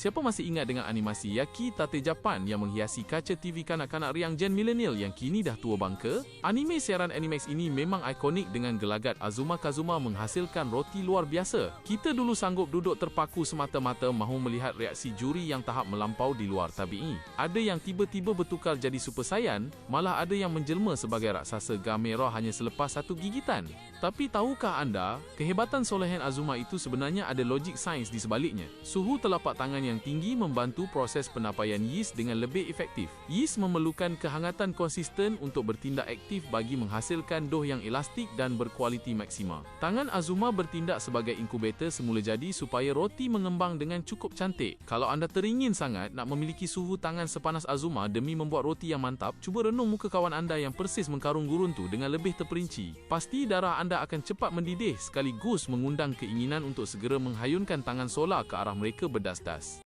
Siapa masih ingat dengan animasi Yaki Tate Japan yang menghiasi kaca TV kanak-kanak riang gen milenial yang kini dah tua bangka? Anime siaran Animax ini memang ikonik dengan gelagat Azuma Kazuma menghasilkan roti luar biasa. Kita dulu sanggup duduk terpaku semata-mata mahu melihat reaksi juri yang tahap melampau di luar tabi'i. Ada yang tiba-tiba bertukar jadi Super Saiyan, malah ada yang menjelma sebagai raksasa Gamera hanya selepas satu gigitan. Tapi tahukah anda, kehebatan solehan Azuma itu sebenarnya ada logik sains di sebaliknya. Suhu telapak tangan yang tinggi membantu proses penapaian yeast dengan lebih efektif. Yeast memerlukan kehangatan konsisten untuk bertindak aktif bagi menghasilkan dough yang elastik dan berkualiti maksima. Tangan Azuma bertindak sebagai inkubator semula jadi supaya roti mengembang dengan cukup cantik. Kalau anda teringin sangat nak memiliki suhu tangan sepanas Azuma demi membuat roti yang mantap, cuba renung muka kawan anda yang persis mengkarung gurun tu dengan lebih terperinci. Pasti darah anda akan cepat mendidih sekaligus mengundang keinginan untuk segera menghayunkan tangan solar ke arah mereka berdas-das.